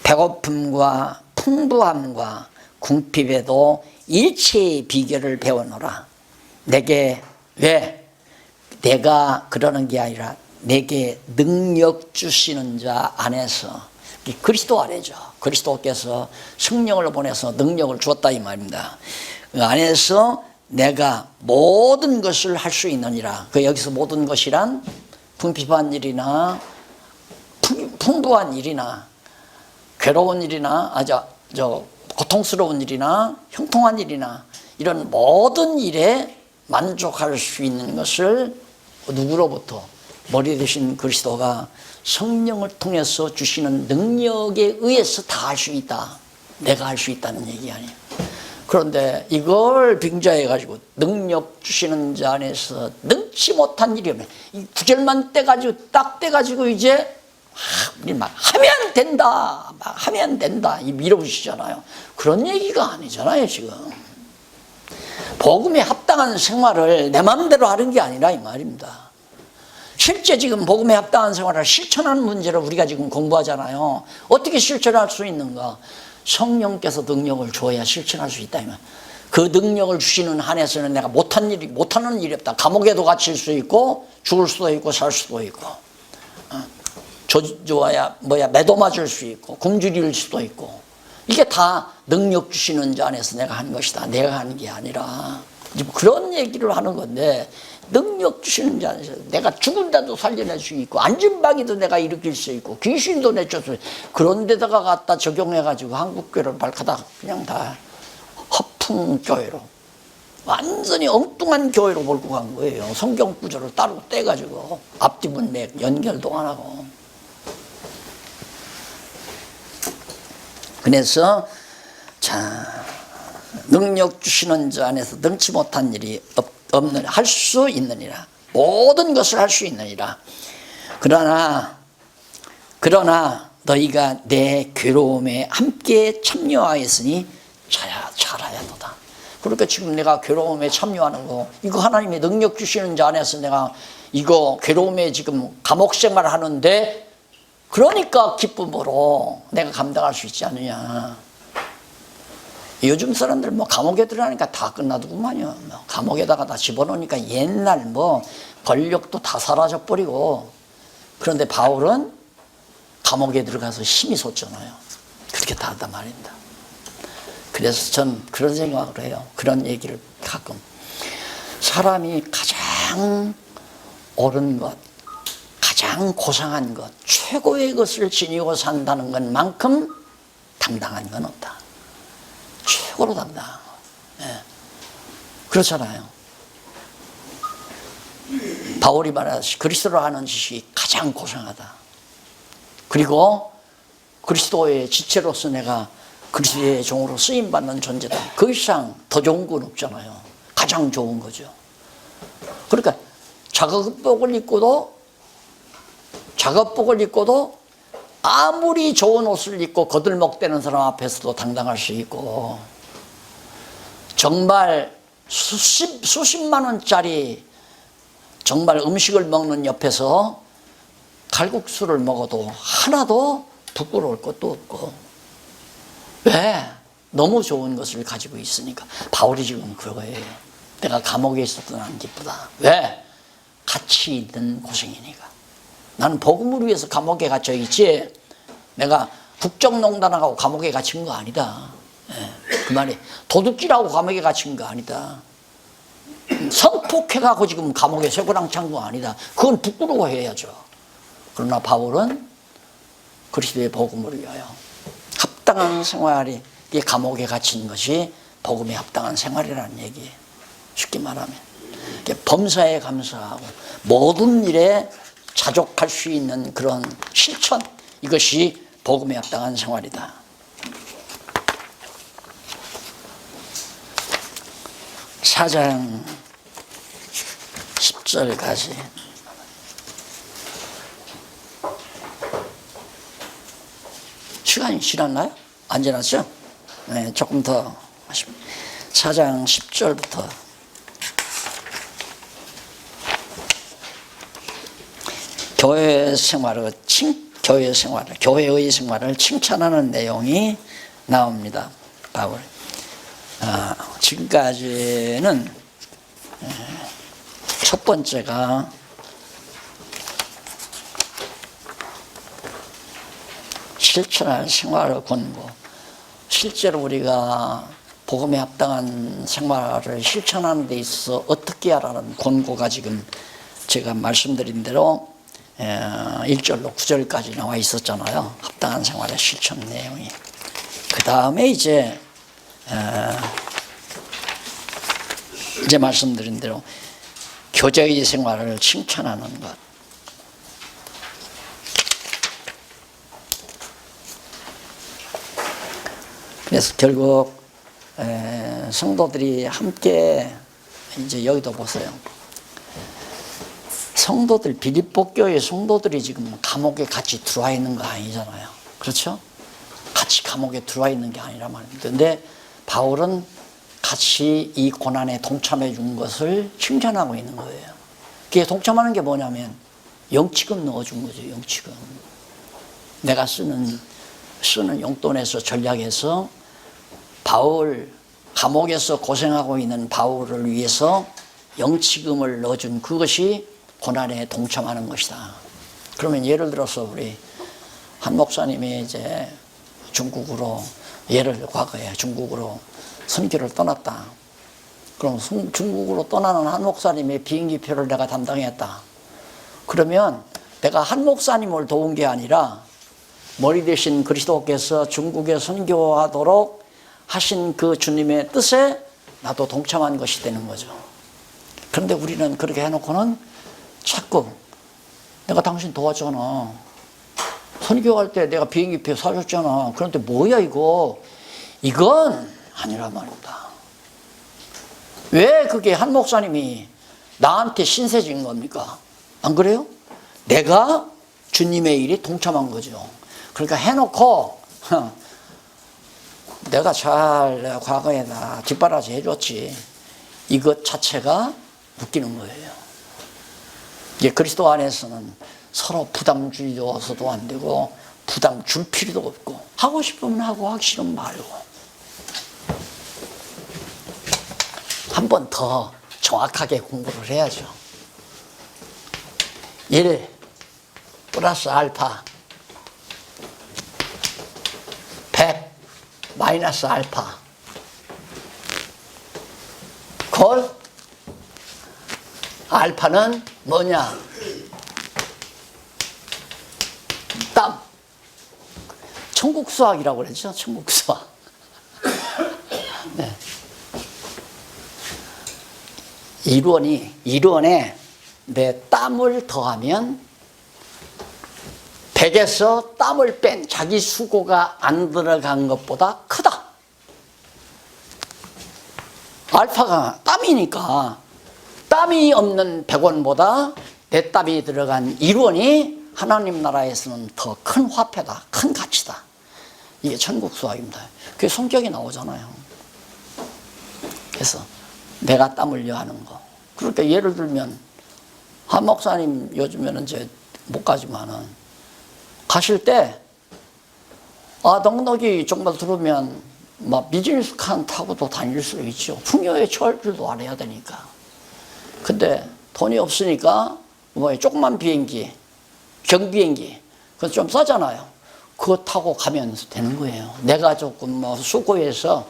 S1: 배고픔과 풍부함과 궁핍에도 일체의 비결을 배워노라. 내게, 왜? 내가 그러는 게 아니라 내게 능력 주시는 자 안에서, 그리스도 안에죠. 그리스도께서 성령을 보내서 능력을 주었다 이 말입니다. 그 안에서 내가 모든 것을 할 수 있느니라. 그 여기서 모든 것이란 궁핍한 일이나 풍부한 일이나 괴로운 일이나 고통스러운 일이나 형통한 일이나 이런 모든 일에 만족할 수 있는 것을 누구로부터? 머리 되신 그리스도가 성령을 통해서 주시는 능력에 의해서 다 할 수 있다. 내가 할 수 있다는 얘기 아니에요. 그런데 이걸 빙자해가지고 능력 주시는 자 안에서 능치 못한 일이 없네. 이 구절만 떼가지고 딱 떼가지고 이제 막 하면 된다, 막 하면 된다 이 밀어붙이잖아요. 그런 얘기가 아니잖아요. 지금 복음에 합당한 생활을 내 마음대로 하는 게 아니라 이 말입니다. 실제 지금 복음에 합당한 생활을 실천하는 문제를 우리가 지금 공부하잖아요. 어떻게 실천할 수 있는가? 성령께서 능력을 줘야 실천할 수 있다. 그 능력을 주시는 한에서는 내가 못하는 일이 없다. 감옥에도 갇힐 수 있고 죽을 수도 있고 살 수도 있고, 매도 맞을 수 있고 굶주릴 수도 있고, 이게 다 능력 주시는 자 안에서 내가 하는 것이다. 내가 하는 게 아니라 그런 얘기를 하는 건데, 능력 주시는 자 안에서 내가 죽은 자도 살려낼 수 있고 안진방이도 내가 일으킬 수 있고 귀신도 내쫓을 수 있고, 그런 데다가 갖다 적용해가지고 한국교회를 발가닥 그냥 다 허풍교회로 완전히 엉뚱한 교회로 몰고 간 거예요. 성경 구절을 따로 떼가지고 앞뒤 문맥 연결도 안 하고. 그래서 자, 능력 주시는 자 안에서 능치 못한 일이 없는, 할 수 있느니라. 모든 것을 할 수 있느니라. 그러나 너희가 내 괴로움에 함께 참여하였으니 잘하야도다. 그러니까 지금 내가 괴로움에 참여하는 거, 이거 하나님의 능력 주시는 자 안에서 내가 이거 괴로움에 지금 감옥 생활을 하는데, 그러니까 기쁨으로 내가 감당할 수 있지 않느냐. 요즘 사람들 뭐 감옥에 들어가니까 다 끝나더구만요. 감옥에다가 다 집어넣으니까 옛날 뭐 권력도 다 사라져버리고. 그런데 바울은 감옥에 들어가서 힘이 솟잖아요. 그렇게 다 한단 말입니다. 그래서 전 그런 생각을 해요. 그런 얘기를 가끔. 사람이 가장 옳은 것, 가장 고상한 것, 최고의 것을 지니고 산다는 것만큼 당당한 건 없다. 최고로 당당한 것. 예. 그렇잖아요. 바울이 말하듯이 그리스도로 하는 짓이 가장 고상하다. 그리고 그리스도의 지체로서 내가 그리스도의 종으로 쓰임받는 존재다. 그 이상 더 좋은 건 없잖아요. 가장 좋은 거죠. 그러니까 작업복을 입고도 아무리 좋은 옷을 입고 거들먹대는 사람 앞에서도 당당할 수 있고, 정말 수십만 원짜리 정말 음식을 먹는 옆에서 칼국수를 먹어도 하나도 부끄러울 것도 없고. 왜? 너무 좋은 것을 가지고 있으니까. 바울이 지금 그거예요. 내가 감옥에 있어도 난 기쁘다. 왜? 가치 있는 고생이니까. 나는 복음을 위해서 감옥에 갇혀 있지, 내가 국정농단하고 감옥에 갇힌 거 아니다. 그 말이 도둑질하고 감옥에 갇힌 거 아니다. 성폭행하고 지금 감옥에 쇠고랑찬 거 아니다. 그건 부끄러워해야죠. 그러나 바울은 그리스도의 복음을 위하여 합당한 생활이, 이 감옥에 갇힌 것이 복음에 합당한 생활이라는 얘기예요. 쉽게 말하면 범사에 감사하고 모든 일에 자족할 수 있는 그런 실천, 이것이 복음에 합당한 생활이다. 사장 10절까지. 시간이 지났나요? 안 지났죠? 네, 조금 더 하시면. 4장 10절부터 교회의 생활을 칭찬하는 내용이 나옵니다. 바울. 지금까지는 첫 번째가 실천할 생활의 권고. 실제로 우리가 복음에 합당한 생활을 실천하는 데 있어서 어떻게 하라는 권고가 지금 제가 말씀드린 대로 1절로 9절까지 나와 있었잖아요. 합당한 생활의 실천 내용이. 그 다음에 이제 말씀드린 대로 교제의 생활을 칭찬하는 것. 그래서 결국 성도들이 함께, 이제 여기도 보세요. 성도들, 빌립보 교회 성도들이 지금 감옥에 같이 들어와 있는 거 아니잖아요. 그렇죠? 같이 감옥에 들어와 있는 게 아니라 말입니다. 그런데 바울은 같이 이 고난에 동참해 준 것을 칭찬하고 있는 거예요. 그게 동참하는 게 뭐냐면 영치금 넣어준 거죠. 영치금. 내가 쓰는 용돈에서 전략에서 바울, 감옥에서 고생하고 있는 바울을 위해서 영치금을 넣어준 그것이 고난에 동참하는 것이다. 그러면 예를 들어서 우리 한 목사님이 이제 과거에 중국으로 선교를 떠났다. 그럼 중국으로 떠나는 한 목사님의 비행기표를 내가 담당했다. 그러면 내가 한 목사님을 도운 게 아니라 머리 대신 그리스도께서 중국에 선교하도록 하신 그 주님의 뜻에 나도 동참한 것이 되는 거죠. 그런데 우리는 그렇게 해놓고는 자꾸 내가 당신 도와줬잖아. 선교할 때 내가 비행기표 사줬잖아. 그런데 뭐야 이거. 이건 아니란 말입니다. 왜 그게 한 목사님이 나한테 신세진 겁니까? 안 그래요? 내가 주님의 일에 동참한 거죠. 그러니까 해놓고 내가 잘 과거에 나 뒷바라지 해줬지. 이것 자체가 웃기는 거예요. 이게 그리스도 안에서는 서로 부담 주어서도 안 되고 부담 줄 필요도 없고 하고 싶으면 하고 하기 싫으면 말고 한 번 더 정확하게 공부를 해야죠. 1 플러스 알파 100 마이너스 알파 콜 알파는 뭐냐? 땀. 천국 수학이라고 그러죠. 천국 수학. 네. 이론에 내 땀을 더하면 100에서 땀을 뺀 자기 수고가 안 들어간 것보다 크다. 알파가 땀이니까 땀이 없는 100원보다 내 땀이 들어간 1원이 하나님 나라에서는 더 큰 화폐다. 큰 가치다. 이게 천국 수학입니다. 그게 성경에 나오잖아요. 그래서 내가 땀 흘려 하는 거. 그러니까 예를 들면 한 목사님 요즘에는 이제 못 가지만은 가실 때 넉넉이 정말 들으면 막 비즈니스 칸 타고도 다닐 수 있죠. 풍요에 처할 줄도 알아야 되니까. 근데 돈이 없으니까 조그만 비행기, 경비행기, 그건 좀 싸잖아요. 그거 타고 가면 되는 거예요. 내가 조금 수고해서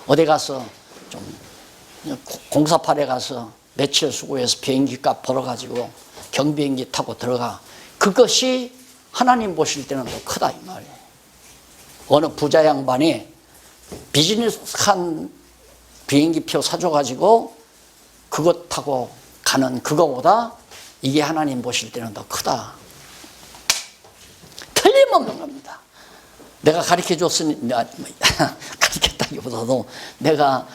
S1: 어디 가서 좀 공사팔에 가서 며칠 수고해서 비행기 값 벌어가지고 경비행기 타고 들어가. 그것이 하나님 보실 때는 더 크다 이 말이에요. 어느 부자 양반이 비즈니스 칸 비행기표 사줘가지고 그것 타고 가는 그거보다 이게 하나님 보실 때는 더 크다. 틀림없는 겁니다. 내가 가르쳐줬으니, 가르쳤다기보다도 내가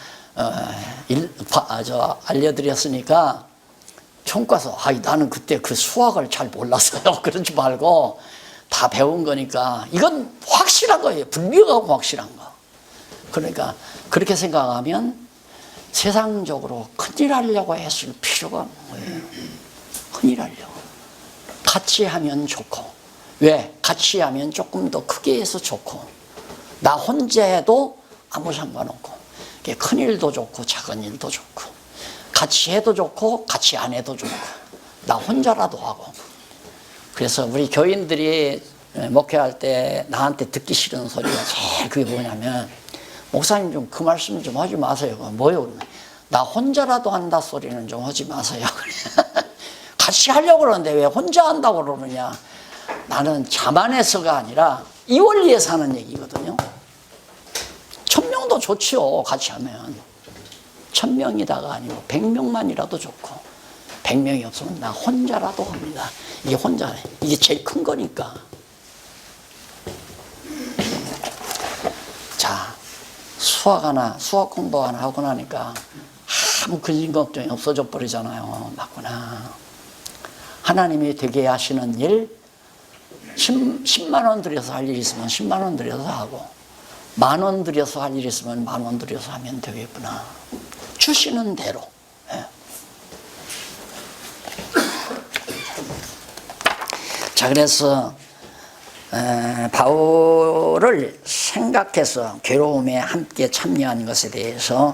S1: 알려드렸으니까 총 가서 나는 그때 그 수학을 잘 몰랐어요. 그러지 말고 다 배운 거니까 이건 확실한 거예요. 분명하고 확실한 거. 그러니까 그렇게 생각하면 세상적으로 큰일 하려고 했을 필요가 없는 거예요. 큰일 하려고. 같이 하면 좋고. 왜? 같이 하면 조금 더 크게 해서 좋고. 나 혼자 해도 아무 상관없고. 큰 일도 좋고 작은 일도 좋고. 같이 해도 좋고 같이 안 해도 좋고. 나 혼자라도 하고. 그래서 우리 교인들이 목회할 때 나한테 듣기 싫은 소리가 제일 그게 뭐냐면 목사님 좀 그 말씀 좀 하지 마세요. 뭐요? 나 혼자라도 한다 소리는 좀 하지 마세요. 같이 하려고 그러는데 왜 혼자 한다고 그러느냐. 나는 자만해서가 아니라 이 원리에서 하는 얘기거든요. 1000명도 좋지요. 같이 하면 1000명이다가 아니고 100명만이라도 좋고 100명이 없으면 나 혼자라도 합니다. 이게 혼자, 이게 제일 큰 거니까. 자, 수학 공부 하나 하고 나니까 아무 근심 걱정이 없어져 버리잖아요. 맞구나. 하나님이 되게 하시는 일 10만 원 들여서 할 일 있으면 10만 원 들여서 하고 10,000원 들여서 할 일 있으면 10,000원 들여서 하면 되겠구나. 주시는 대로. 예. 자, 그래서 바울을 생각해서 괴로움에 함께 참여한 것에 대해서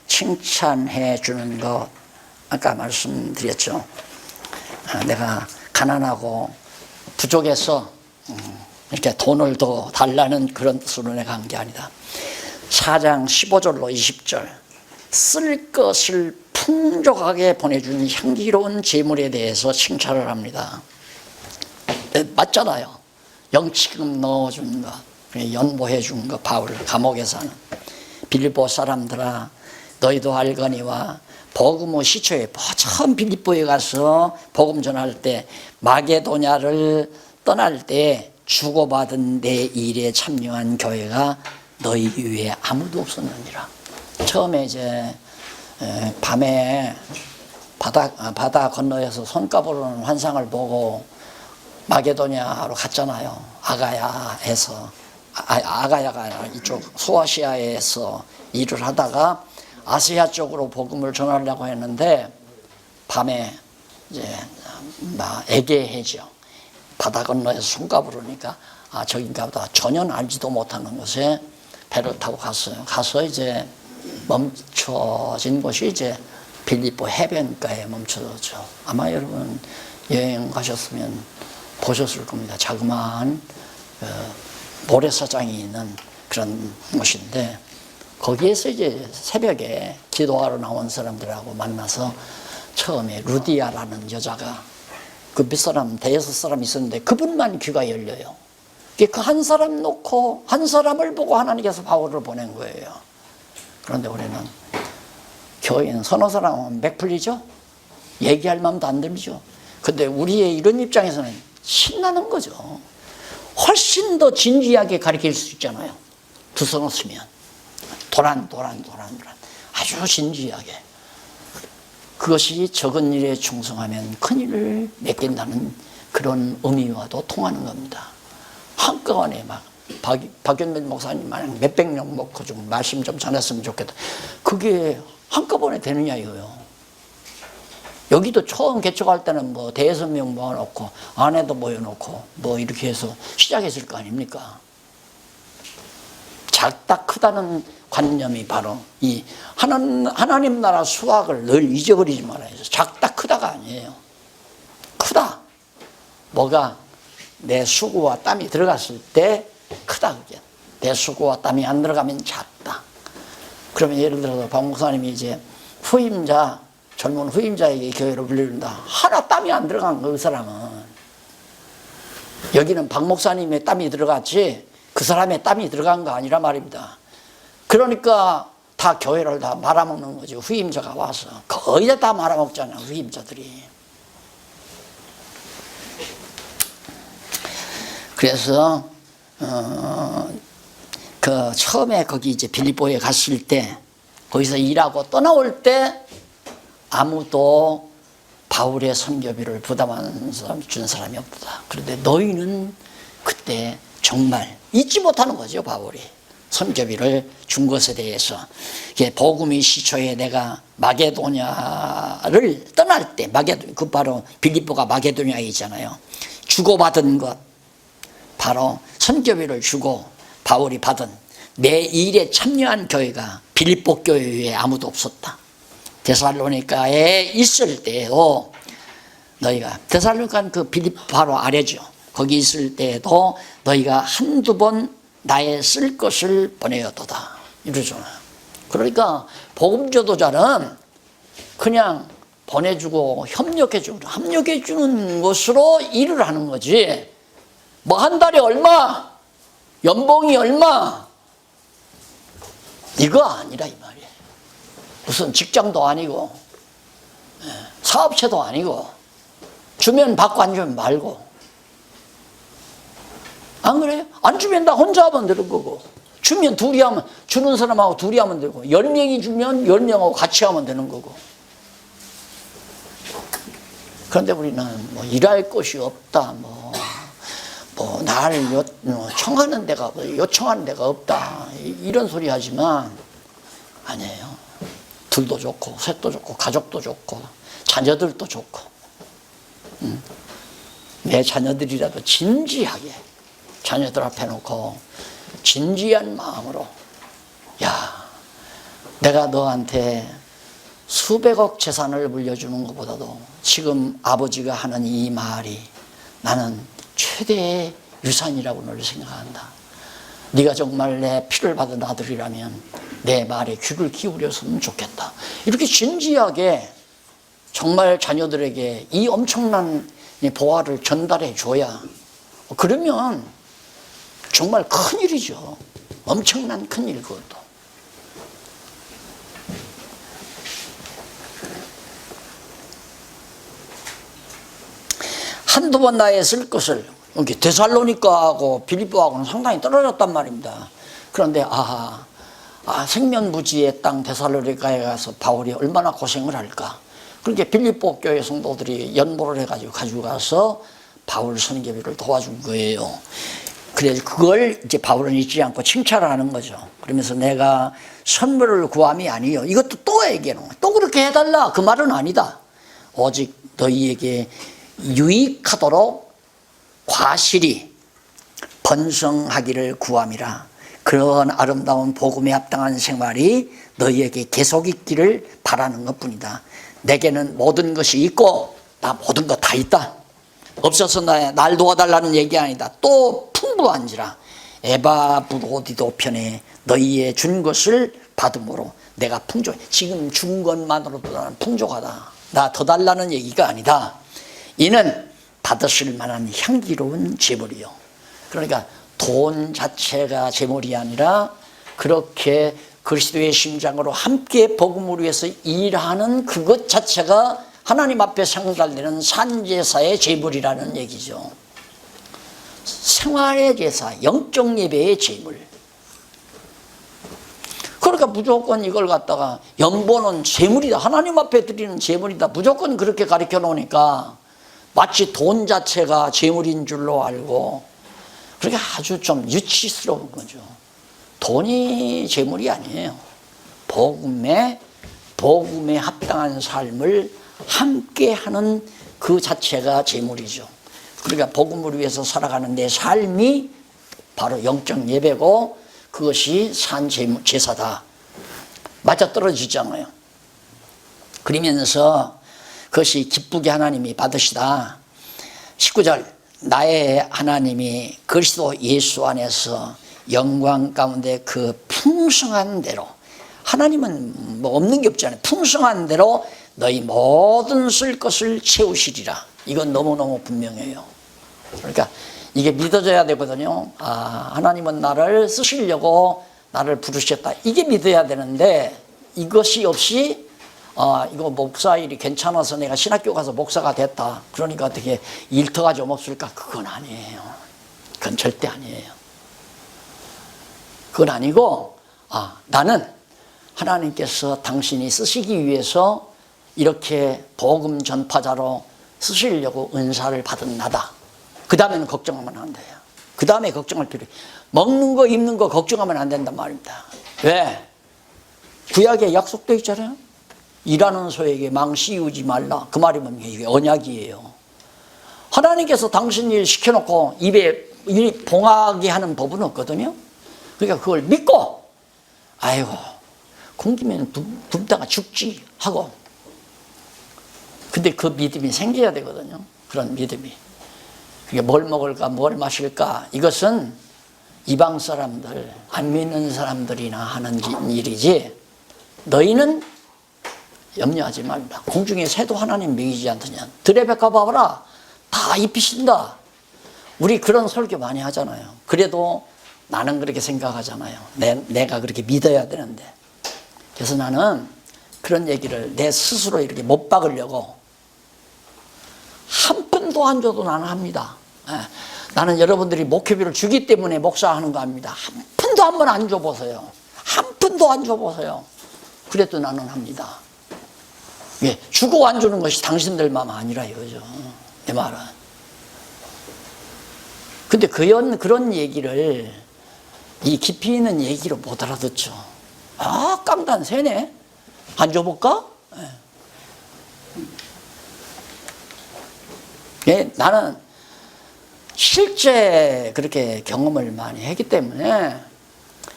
S1: 칭찬해 주는 것 아까 말씀드렸죠. 내가 가난하고 부족해서 이렇게 돈을 더 달라는 그런 뜻으로 내가 한 게 아니다. 4장 15절로 20절 쓸 것을 풍족하게 보내준 향기로운 재물에 대해서 칭찬을 합니다. 맞잖아요. 영치금 넣어준 거, 연보해 준 거, 바울 감옥에서는 빌립보 사람들아 너희도 알거니와 복음의 시초에 처음 빌립보에 가서 복음 전할 때 마게도냐를 떠날 때 주고받은 내 일에 참여한 교회가 너희 위에 아무도 없었느니라. 처음에 이제 밤에 바다 건너에서 손가락으로는 환상을 보고 마게도냐로 갔잖아요. 아가야에서 아가야가 아니라 이쪽 소아시아에서 일을 하다가 아시아 쪽으로 복음을 전하려고 했는데 밤에 이제 애개해죠. 바다 건너에서 손가락으로니까 저긴가 보다. 전혀 알지도 못하는 곳에 배를 타고 갔어요. 가서 이제 멈춰진 곳이 이제 빌립보 해변가에 멈춰졌죠. 아마 여러분 여행 가셨으면 보셨을 겁니다. 자그마한 모래사장이 있는 그런 곳인데 거기에서 이제 새벽에 기도하러 나온 사람들하고 만나서 처음에 루디아라는 여자가 그 밑사람 대여섯 사람 있었는데 그분만 귀가 열려요. 그 한 사람 놓고 한 사람을 보고 하나님께서 바울을 보낸 거예요. 그런데 우리는 교회는 서너 사람은 맥풀리죠. 얘기할 마음도 안 들죠. 근데 우리의 이런 입장에서는 신나는 거죠. 훨씬 더 진지하게 가르칠 수 있잖아요. 두 손 없으면 도란 아주 진지하게. 그것이 적은 일에 충성하면 큰 일을 맺겠다는 그런 의미와도 통하는 겁니다. 한꺼번에 막 박연민 목사님 마냥 몇백 명 먹고 좀 말씀 좀 전했으면 좋겠다. 그게 한꺼번에 되느냐 이거요. 여기도 처음 개척할 때는 뭐 대여섯 명 모아놓고 안에도 모여놓고 뭐 이렇게 해서 시작했을 거 아닙니까? 작다 크다는 관념이 바로 이 하나님 나라 수학을 늘 잊어버리지 말아요. 작다 크다가 아니에요. 크다. 뭐가 내 수고와 땀이 들어갔을 때 크다 그게. 내 수고와 땀이 안 들어가면 작다. 그러면 예를 들어서 박 목사님이 이제 후임자 젊은 후임자에게 교회로 불리는다. 하나 땀이 안 들어간 거 그 사람은. 여기는 박 목사님의 땀이 들어갔지 그 사람의 땀이 들어간 거 아니라 말입니다. 그러니까 다 교회를 다 말아먹는 거죠. 후임자가 와서. 거의 다 말아먹잖아요. 후임자들이. 그래서 그 처음에 거기 이제 빌립보에 갔을 때 거기서 일하고 떠나올 때 아무도 바울의 선교비를 부담하는 사람 준 사람이 없다. 그런데 너희는 그때 정말 잊지 못하는 거죠. 바울이 선교비를 준 것에 대해서. 복음의 시초에 내가 마게도냐를 떠날 때 그 바로 빌립보가 마게도냐이잖아요. 주고받은 것 바로 선교비를 주고 바울이 받은 내 일에 참여한 교회가 빌립보 교회 외에 아무도 없었다. 데살로니가에 있을 때에도 너희가 데살로니가는 그 빌립보 바로 아래죠. 거기 있을 때에도 너희가 한두 번 나의 쓸 것을 보내었도다 이러잖아요. 그러니까 복음 전도자는 그냥 보내주고 협력해주는 것으로 일을 하는 거지. 뭐 한 달에 얼마, 연봉이 얼마 이거 아니라 이 말이에요. 무슨 직장도 아니고 사업체도 아니고 주면 받고 안 주면 말고. 안 그래요? 안 주면 나 혼자 하면 되는 거고 주면 둘이 하면 주는 사람하고 둘이 하면 되고 10명이 주면 10명하고 같이 하면 되는 거고. 그런데 우리는 뭐 일할 곳이 없다 나를 요청하는 데가 없다 이런 소리 하지만 아니에요. 둘도 좋고 셋도 좋고 가족도 좋고 자녀들도 좋고 내 자녀들이라도 진지하게 자녀들 앞에 놓고 진지한 마음으로 야 내가 너한테 수백억 재산을 물려주는 것보다도 지금 아버지가 하는 이 말이 나는 최대의 유산이라고 늘 생각한다. 네가 정말 내 피를 받은 아들이라면 내 말에 귀를 기울였으면 좋겠다. 이렇게 진지하게 정말 자녀들에게 이 엄청난 보화를 전달해 줘야 그러면 정말 큰일이죠. 엄청난 큰일 그것도. 한두 번 나에 쓸 것을, 이렇게 데살로니가하고 빌립보하고는 상당히 떨어졌단 말입니다. 그런데 생면부지의 땅 데살로니가에 가서 바울이 얼마나 고생을 할까. 그렇게 빌립보 교회 성도들이 연보를 해가지고 가지고 가서 바울 선교비를 도와준 거예요. 그래서 그걸 이제 바울은 잊지 않고 칭찬을 하는 거죠. 그러면서 내가 선물을 구함이 아니요. 이것도 또 얘기하는 거야. 또 그렇게 해달라. 그 말은 아니다. 오직 너희에게 유익하도록 과실이 번성하기를 구함이라. 그런 아름다운 복음에 합당한 생활이 너희에게 계속 있기를 바라는 것뿐이다. 내게는 모든 것이 있고 나 모든 거 다 있다. 없어서 날 도와달라는 얘기 아니다. 또 풍부한지라 에바브로디도 편에 너희의 준 것을 받음으로 내가 풍족해. 지금 준 것만으로도 나는 풍족하다. 나 더 달라는 얘기가 아니다. 이는 받으실 만한 향기로운 제물이요. 그러니까 돈 자체가 제물이 아니라 그렇게 그리스도의 심장으로 함께 복음을 위해서 일하는 그것 자체가 하나님 앞에 상달되는 산제사의 제물이라는 얘기죠. 생활의 제사, 영적 예배의 제물. 그러니까 무조건 이걸 갖다가 연보는 제물이다. 하나님 앞에 드리는 제물이다. 무조건 그렇게 가르쳐 놓으니까 마치 돈 자체가 제물인 줄로 알고, 그렇게 아주 좀 유치스러운 거죠. 돈이 제물이 아니에요. 복음에 합당한 삶을 함께 하는 그 자체가 제물이죠. 그러니까 복음을 위해서 살아가는 내 삶이 바로 영적 예배고 그것이 산 제사다. 맞아떨어지잖아요. 그러면서 그것이 기쁘게 하나님이 받으시다. 19절 나의 하나님이 그리스도 예수 안에서 영광 가운데 그 풍성한 대로, 하나님은 뭐 없는 게 없잖아요. 풍성한 대로 너희 모든 쓸 것을 채우시리라. 이건 너무너무 분명해요. 그러니까 이게 믿어져야 되거든요. 하나님은 나를 쓰시려고 나를 부르셨다. 이게 믿어야 되는데 이것이 없이 이거 목사 일이 괜찮아서 내가 신학교 가서 목사가 됐다. 그러니까 어떻게 일터가 좀 없을까? 그건 아니에요. 그건 절대 아니에요. 그건 아니고 나는 하나님께서 당신이 쓰시기 위해서 이렇게 복음 전파자로 쓰시려고 은사를 받은 나다. 그 다음에는 걱정하면 안 돼요. 그 다음에 걱정할 필요. 먹는 거 입는 거 걱정하면 안 된단 말입니다. 왜? 구약에 약속되어 있잖아요. 일하는 소에게 망 씌우지 말라. 그 말이면 이게 언약이에요. 하나님께서 당신 일 시켜놓고 입에 봉하게 하는 법은 없거든요. 그러니까 그걸 믿고 아이고 굶기면 굶다가 죽지 하고, 근데 그 믿음이 생겨야 되거든요. 그런 믿음이. 그게 뭘 먹을까 뭘 마실까, 이것은 이방 사람들, 안 믿는 사람들이나 하는 일이지 너희는 염려하지 말라. 공중의 새도 하나님 먹이지 않더냐. 들의 백합 봐봐라, 다 입히신다. 우리 그런 설교 많이 하잖아요. 그래도 나는 그렇게 생각하잖아요. 내가 그렇게 믿어야 되는데. 그래서 나는 그런 얘기를 내 스스로 이렇게 못 박으려고 한 푼도 안 줘도 나는 합니다. 나는 여러분들이 목회비를 주기 때문에 목사하는 거 합니다. 한 푼도 한 번 안 줘보세요. 한 푼도 안 줘보세요. 그래도 나는 합니다. 예, 주고 안 주는 것이 당신들 마음 아니라 이거죠. 내 말은. 근데 그런 얘기를 이 깊이 있는 얘기로 못 알아듣죠. 깡단 새네. 안 줘볼까? 예, 나는 실제 그렇게 경험을 많이 했기 때문에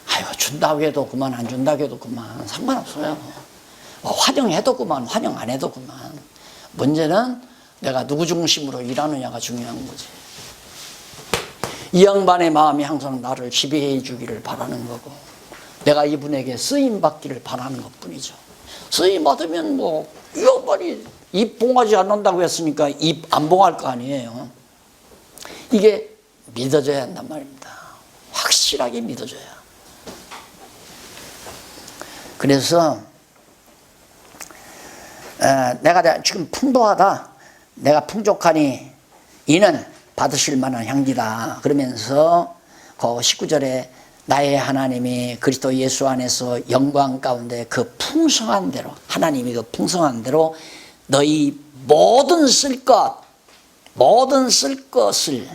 S1: 아이고 준다고 해도 그만 안 준다고 해도 그만 상관없어요. 환영해도 그만 환영 안 해도 그만. 문제는 내가 누구 중심으로 일하느냐가 중요한 거지. 이 양반의 마음이 항상 나를 지배해 주기를 바라는 거고 내가 이분에게 쓰임 받기를 바라는 것뿐이죠. 쓰임 받으면 뭐 이 양반이 입 봉하지 않는다고 했으니까 입 안 봉할 거 아니에요. 이게 믿어져야 한단 말입니다. 확실하게 믿어져야. 그래서 내가 지금 풍부하다, 내가 풍족하니 이는 받으실 만한 향기다. 그러면서 그 19절에 나의 하나님이 그리스도 예수 안에서 영광 가운데 그 풍성한 대로, 하나님이 그 풍성한 대로 너희 모든 쓸 것을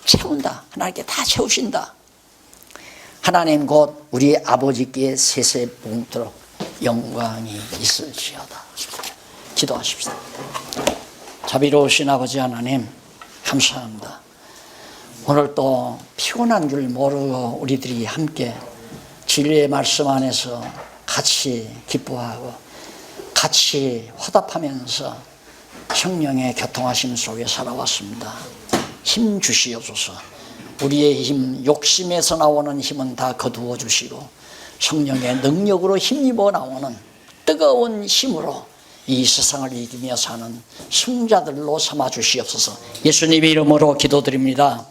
S1: 채운다. 하나님께 다 채우신다. 하나님 곧 우리 아버지께 세세봉토록 영광이 있을지어다. 기도하십시다. 자비로우신 아버지 하나님, 감사합니다. 오늘 또 피곤한 줄 모르고 우리들이 함께 진리의 말씀 안에서 같이 기뻐하고 같이 화답하면서 성령의 교통하심 속에 살아왔습니다. 힘 주시옵소서. 우리의 힘, 욕심에서 나오는 힘은 다 거두어 주시고 성령의 능력으로 힘입어 나오는 뜨거운 힘으로 이 세상을 이기며 사는 승자들로 삼아 주시옵소서. 예수님의 이름으로 기도드립니다.